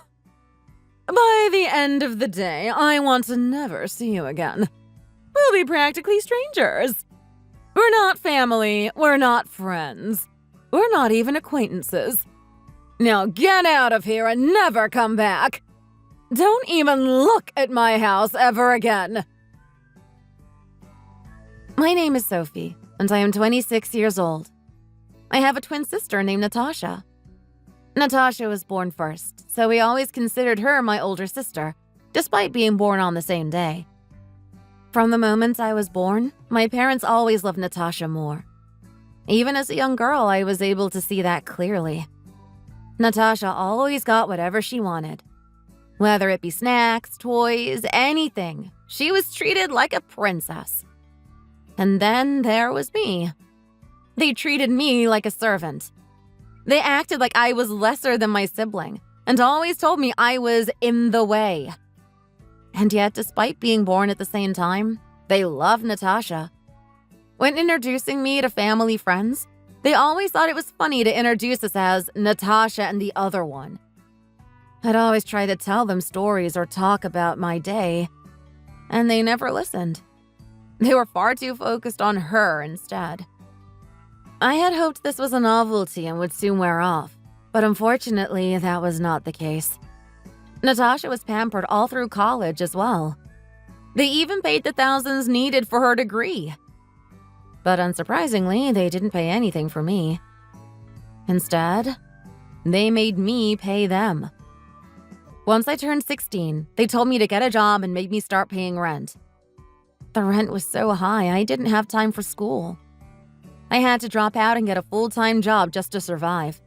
[SPEAKER 3] By the end of the day, I want to never see you again. We'll be practically strangers. We're not family, we're not friends. We're not even acquaintances. Now get out of here and never come back. Don't even look at my house ever again. My name is Sophie, and I am 26 years old. I have a twin sister named Natasha. Natasha was born first, so we always considered her my older sister, despite being born on the same day. From the moment I was born, my parents always loved Natasha more. Even as a young girl, I was able to see that clearly. Natasha always got whatever she wanted. Whether it be snacks, toys, anything, she was treated like a princess. And then there was me. They treated me like a servant. They acted like I was lesser than my sibling, and always told me I was in the way. And yet, despite being born at the same time, they loved Natasha. When introducing me to family friends, they always thought it was funny to introduce us as Natasha and the other one. I'd always try to tell them stories or talk about my day, and they never listened. They were far too focused on her instead. I had hoped this was a novelty and would soon wear off, but unfortunately, that was not the case. Natasha was pampered all through college as well. They even paid the thousands needed for her degree. But unsurprisingly, they didn't pay anything for me. Instead, they made me pay them. Once I turned 16, they told me to get a job and made me start paying rent. The rent was so high, I didn't have time for school. I had to drop out and get a full-time job just to survive.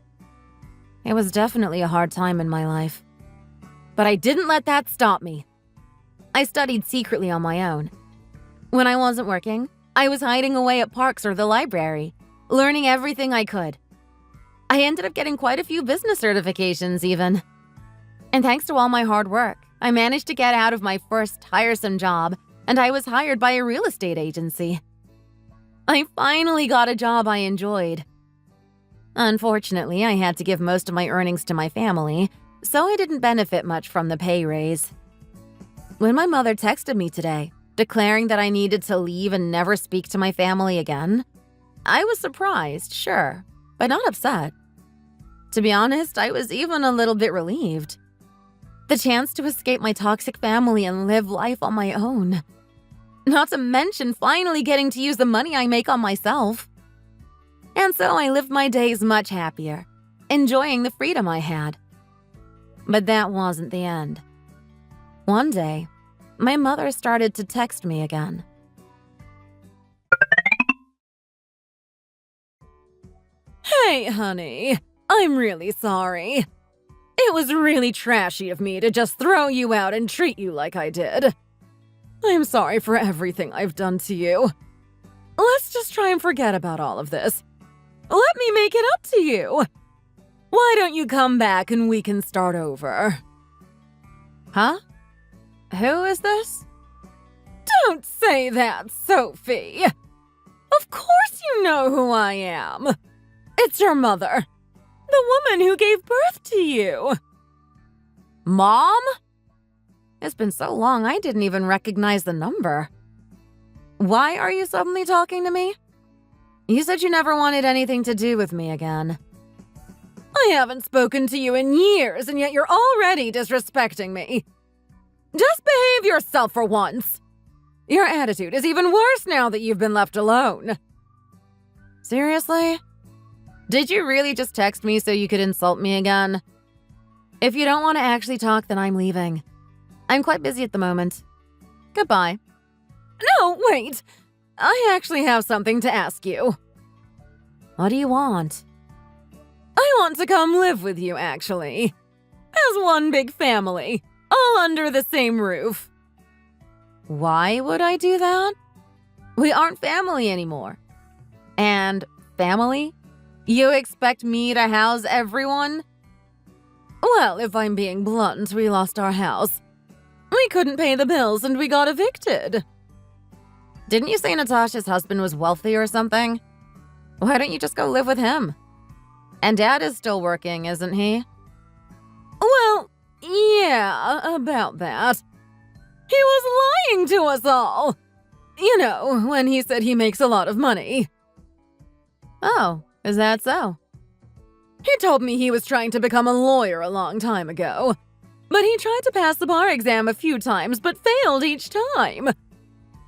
[SPEAKER 3] It was definitely a hard time in my life. But I didn't let that stop me. I studied secretly on my own. When I wasn't working, I was hiding away at parks or the library, learning everything I could. I ended up getting quite a few business certifications even. And thanks to all my hard work, I managed to get out of my first tiresome job, and I was hired by a real estate agency. I finally got a job I enjoyed. Unfortunately, I had to give most of my earnings to my family, so I didn't benefit much from the pay raise. When my mother texted me today, declaring that I needed to leave and never speak to my family again, I was surprised, sure, but not upset. To be honest, I was even a little bit relieved. The chance to escape my toxic family and live life on my own. Not to mention finally getting to use the money I make on myself. And so I lived my days much happier, enjoying the freedom I had. But that wasn't the end. One day, my mother started to text me again. Hey, honey, I'm really sorry. It was really trashy of me to just throw you out and treat you like I did. I'm sorry for everything I've done to you. Let's just try and forget about all of this. Let me make it up to you. Why don't you come back and we can start over? Huh? Who is this? Don't say that, Sophie. Of course you know who I am. It's your mother. The woman who gave birth to you. Mom? It's been so long I didn't even recognize the number. Why are you suddenly talking to me? You said you never wanted anything to do with me again. I haven't spoken to you in years, and yet you're already disrespecting me. Just behave yourself for once. Your attitude is even worse now that you've been left alone. Seriously? Did you really just text me so you could insult me again? If you don't want to actually talk, then I'm leaving. I'm quite busy at the moment. Goodbye. No, wait. I actually have something to ask you. What do you want? I want to come live with you, actually. As one big family, all under the same roof. Why would I do that? We aren't family anymore. And family? You expect me to house everyone? Well, if I'm being blunt, we lost our house. We couldn't pay the bills and we got evicted. Didn't you say Natasha's husband was wealthy or something? Why don't you just go live with him? And Dad is still working, isn't he? Well, yeah, about that. He was lying to us all. You know, when he said he makes a lot of money. Oh, is that so? He told me he was trying to become a lawyer a long time ago. But he tried to pass the bar exam a few times but failed each time.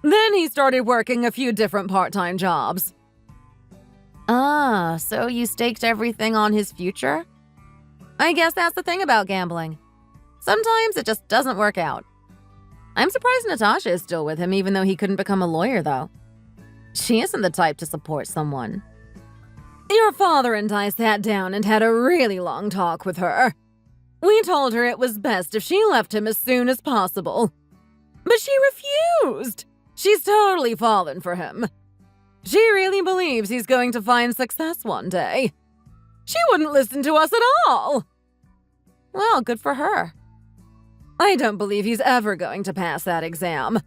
[SPEAKER 3] Then he started working a few different part-time jobs. Ah, so you staked everything on his future? I guess that's the thing about gambling. Sometimes it just doesn't work out. I'm surprised Natasha is still with him even though he couldn't become a lawyer, though. She isn't the type to support someone. Your father and I sat down and had a really long talk with her. We told her it was best if she left him as soon as possible. But she refused. She's totally fallen for him. She really believes he's going to find success one day. She wouldn't listen to us at all. Well, good for her. I don't believe he's ever going to pass that exam.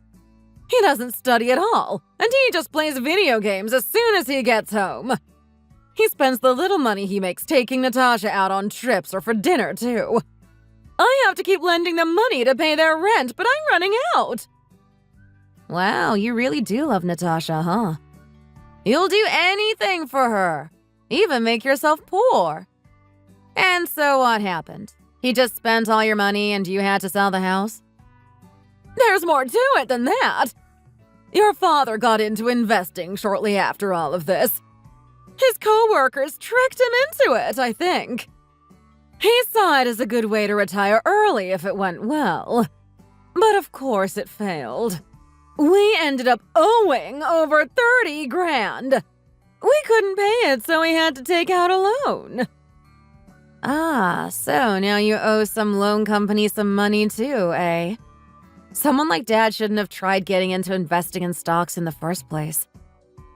[SPEAKER 3] He doesn't study at all, and he just plays video games as soon as he gets home. He spends the little money he makes taking Natasha out on trips or for dinner, too. I have to keep lending them money to pay their rent, but I'm running out. Wow, you really do love Natasha, huh? You'll do anything for her, even make yourself poor. And so what happened? He just spent all your money and you had to sell the house? There's more to it than that. Your father got into investing shortly after all of this. His co-workers tricked him into it, I think. He saw it as a good way to retire early if it went well. But of course it failed. We ended up owing over 30 grand. We couldn't pay it, so we had to take out a loan. Ah, so now you owe some loan company some money too, eh? Someone like Dad shouldn't have tried getting into investing in stocks in the first place.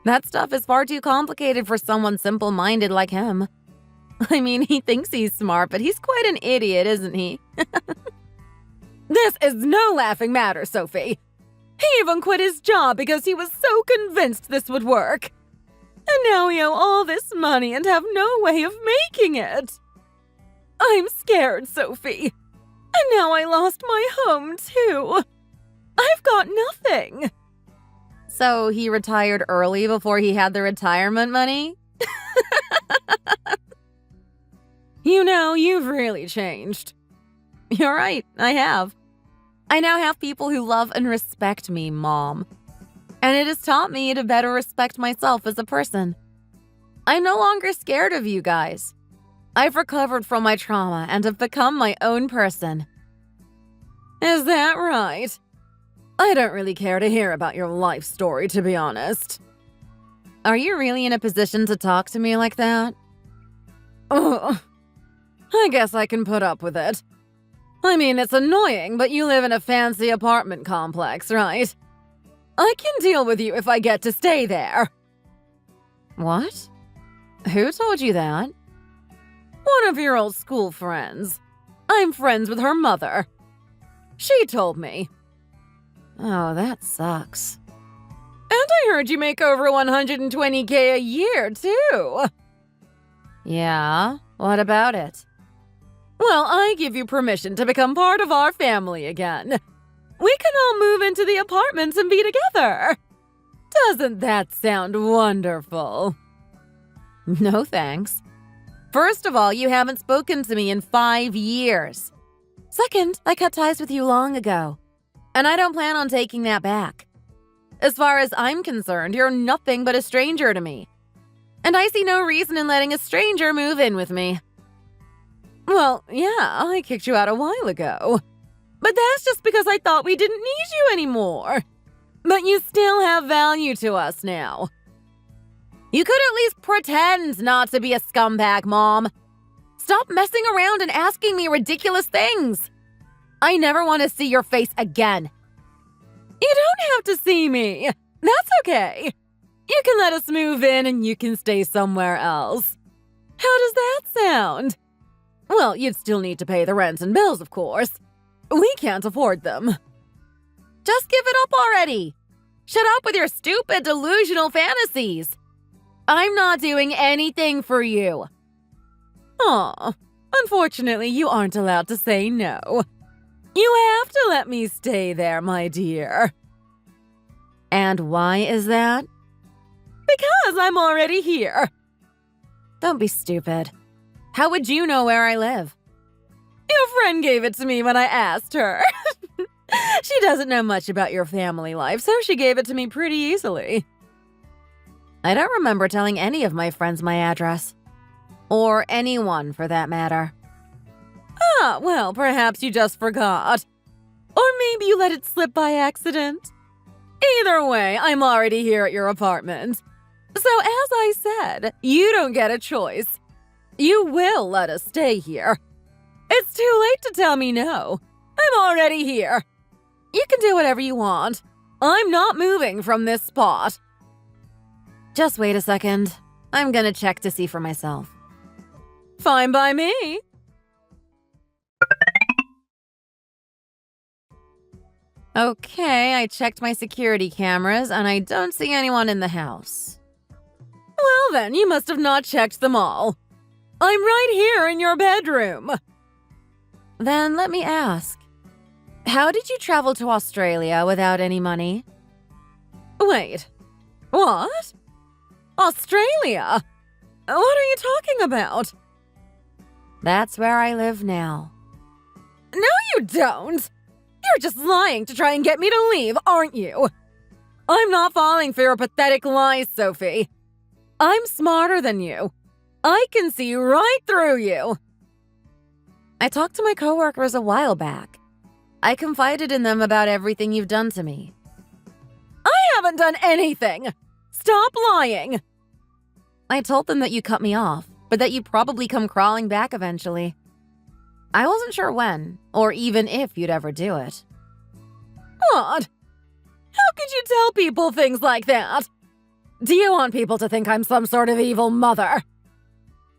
[SPEAKER 3] That stuff is far too complicated for someone simple-minded like him. I mean, he thinks he's smart, but he's quite an idiot, isn't he? This is no laughing matter, Sophie. He even quit his job because he was so convinced this would work. And now we owe all this money and have no way of making it. I'm scared, Sophie. And now I lost my home, too. I've got nothing. So he retired early before he had the retirement money? You know, you've really changed. You're right, I have. I now have people who love and respect me, Mom. And it has taught me to better respect myself as a person. I'm no longer scared of you guys. I've recovered from my trauma and have become my own person. Is that right? I don't really care to hear about your life story, to be honest. Are you really in a position to talk to me like that? Oh, I guess I can put up with it. I mean, it's annoying, but you live in a fancy apartment complex, right? I can deal with you if I get to stay there. What? Who told you that? One of your old school friends. I'm friends with her mother. She told me. Oh, that sucks. And I heard you make over $120K a year, too. Yeah, what about it? Well, I give you permission to become part of our family again. We can all move into the apartments and be together. Doesn't that sound wonderful? No thanks. First of all, you haven't spoken to me in 5 years. Second, I cut ties with you long ago. And I don't plan on taking that back. As far as I'm concerned, you're nothing but a stranger to me. And I see no reason in letting a stranger move in with me. Well, yeah, I kicked you out a while ago. But that's just because I thought we didn't need you anymore. But you still have value to us now. You could at least pretend not to be a scumbag, Mom. Stop messing around and asking me ridiculous things. I never want to see your face again. You don't have to see me. That's okay. You can let us move in and you can stay somewhere else. How does that sound? Well, you'd still need to pay the rent and bills, of course. We can't afford them. Just give it up already. Shut up with your stupid, delusional fantasies. I'm not doing anything for you. Aw, unfortunately, you aren't allowed to say no. You have to let me stay there, my dear. And why is that? Because I'm already here. Don't be stupid. How would you know where I live? Your friend gave it to me when I asked her. She doesn't know much about your family life, so she gave it to me pretty easily. I don't remember telling any of my friends my address. Or anyone, for that matter. Ah, well, perhaps you just forgot. Or maybe you let it slip by accident. Either way, I'm already here at your apartment. So as I said, you don't get a choice. You will let us stay here. It's too late to tell me no. I'm already here. You can do whatever you want. I'm not moving from this spot. Just wait a second. I'm gonna check to see for myself. Fine by me. Okay, I checked my security cameras and I don't see anyone in the house. Well then, you must have not checked them all. I'm right here in your bedroom. Then let me ask, how did you travel to Australia without any money? Wait, what? Australia? What are you talking about? That's where I live now. No, you don't. You're just lying to try and get me to leave, aren't you? I'm not falling for your pathetic lies, Sophie. I'm smarter than you. I can see right through you. I talked to my coworkers a while back. I confided in them about everything you've done to me. I haven't done anything! Stop lying! I told them that you cut me off, but that you'd probably come crawling back eventually. I wasn't sure when, or even if you'd ever do it. What? How could you tell people things like that? Do you want people to think I'm some sort of evil mother?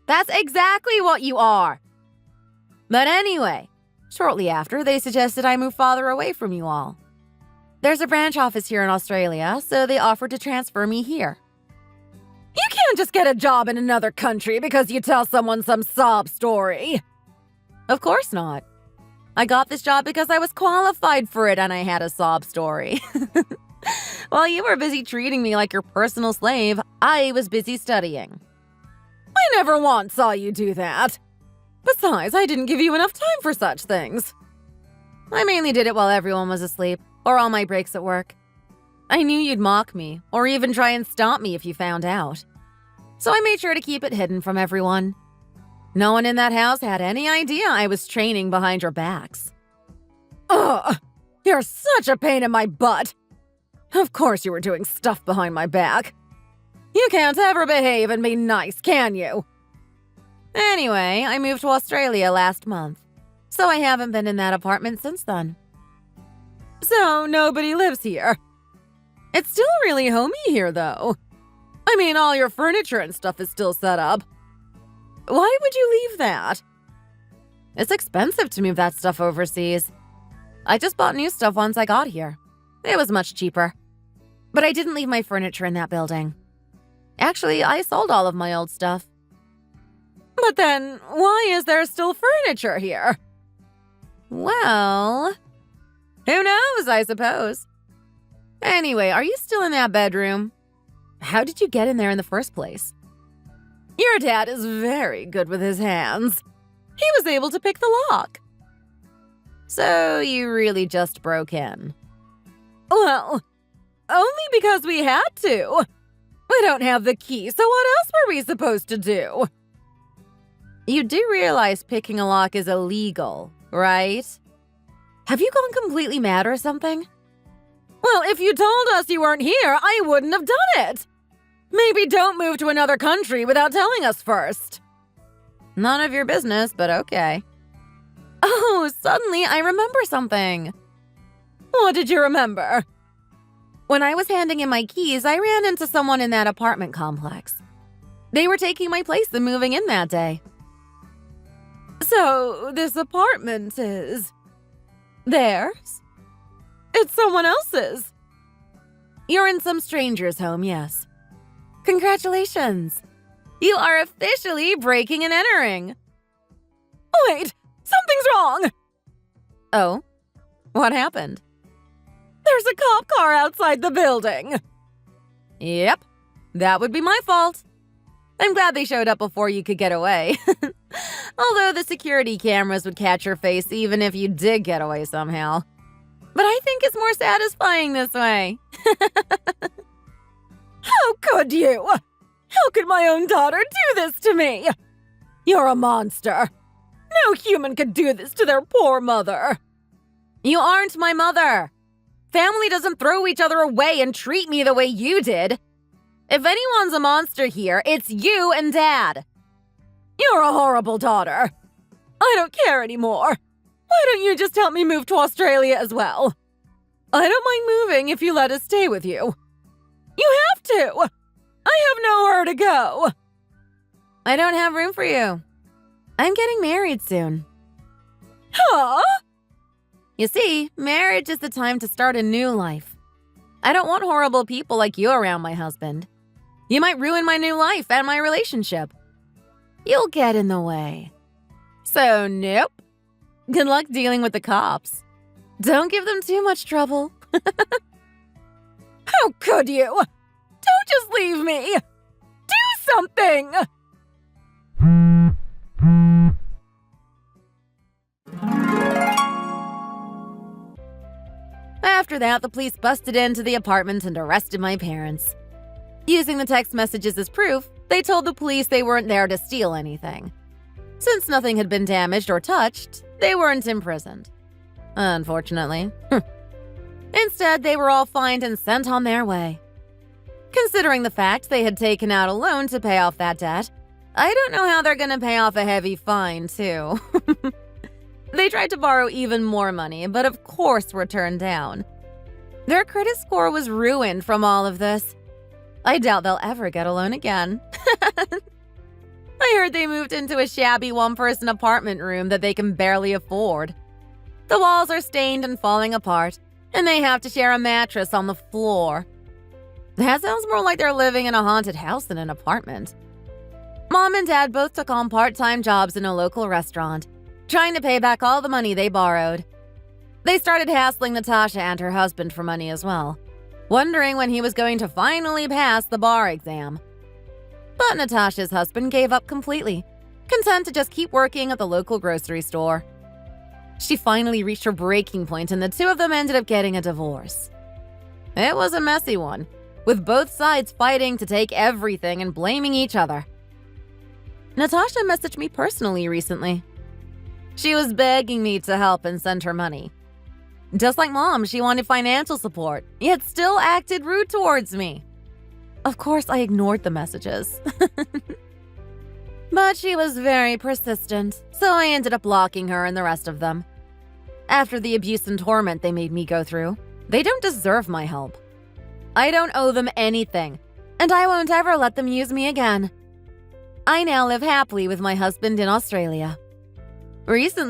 [SPEAKER 3] That's exactly what you are. But anyway, shortly after, they suggested I move farther away from you all. There's a branch office here in Australia, so they offered to transfer me here. You can't just get a job in another country because you tell someone some sob story. Of course not. I got this job because I was qualified for it and I had a sob story. While you were busy treating me like your personal slave, I was busy studying. I never once saw you do that. Besides, I didn't give you enough time for such things. I mainly did it while everyone was asleep, or on my breaks at work. I knew you'd mock me, or even try and stop me if you found out. So I made sure to keep it hidden from everyone. No one in that house had any idea I was training behind your backs. Ugh! You're such a pain in my butt! Of course you were doing stuff behind my back. You can't ever behave and be nice, can you? Anyway, I moved to Australia last month, so I haven't been in that apartment since then. So nobody lives here. It's still really homey here, though. I mean, all your furniture and stuff is still set up. Why would you leave that? It's expensive to move that stuff overseas. I just bought new stuff once I got here. It was much cheaper. But I didn't leave my furniture in that building. Actually, I sold all of my old stuff. But then, why is there still furniture here? Well, who knows, I suppose. Anyway, are you still in that bedroom? How did you get in there in the first place? Your dad is very good with his hands. He was able to pick the lock. So you really just broke in? Well, only because we had to. We don't have the key, so what else were we supposed to do? You do realize picking a lock is illegal, right? Have you gone completely mad or something? Well, if you told us you weren't here, I wouldn't have done it. Maybe don't move to another country without telling us first. None of your business, but okay. Oh, suddenly I remember something. What did you remember? When I was handing in my keys, I ran into someone in that apartment complex. They were taking my place and moving in that day. So, this apartment is theirs? It's someone else's. You're in some stranger's home, yes. Congratulations. You are officially breaking and entering. Wait, something's wrong. Oh, what happened? There's a cop car outside the building. Yep, that would be my fault. I'm glad they showed up before you could get away. Although the security cameras would catch your face even if you did get away somehow. But I think it's more satisfying this way. How could you? How could my own daughter do this to me? You're a monster. No human could do this to their poor mother. You aren't my mother. Family doesn't throw each other away and treat me the way you did. If anyone's a monster here, it's you and Dad. You're a horrible daughter. I don't care anymore. Why don't you just help me move to Australia as well? I don't mind moving if you let us stay with you. You have to. I have nowhere to go. I don't have room for you. I'm getting married soon. Huh? You see, marriage is the time to start a new life. I don't want horrible people like you around my husband. You might ruin my new life and my relationship. You'll get in the way. So, nope. Good luck dealing with the cops. Don't give them too much trouble. How could you? Don't just leave me. Do something. After that, the police busted into the apartment and arrested my parents. Using the text messages as proof, they told the police they weren't there to steal anything. Since nothing had been damaged or touched, they weren't imprisoned. Unfortunately. Instead, they were all fined and sent on their way. Considering the fact they had taken out a loan to pay off that debt, I don't know how they're gonna pay off a heavy fine, too. They tried to borrow even more money, but of course were turned down. Their credit score was ruined from all of this. I doubt they'll ever get a loan again. I heard they moved into a shabby one-person apartment room that they can barely afford. The walls are stained and falling apart, and they have to share a mattress on the floor. That sounds more like they're living in a haunted house than an apartment. Mom and Dad both took on part-time jobs in a local restaurant, trying to pay back all the money they borrowed. They started hassling Natasha and her husband for money as well, wondering when he was going to finally pass the bar exam. But Natasha's husband gave up completely, content to just keep working at the local grocery store. She finally reached her breaking point, and the two of them ended up getting a divorce. It was a messy one, with both sides fighting to take everything and blaming each other. Natasha messaged me personally recently. She was begging me to help and send her money. Just like Mom, she wanted financial support, yet still acted rude towards me. Of course, I ignored the messages. But she was very persistent, so I ended up blocking her and the rest of them. After the abuse and torment they made me go through, they don't deserve my help. I don't owe them anything, and I won't ever let them use me again. I now live happily with my husband in Australia. Recently,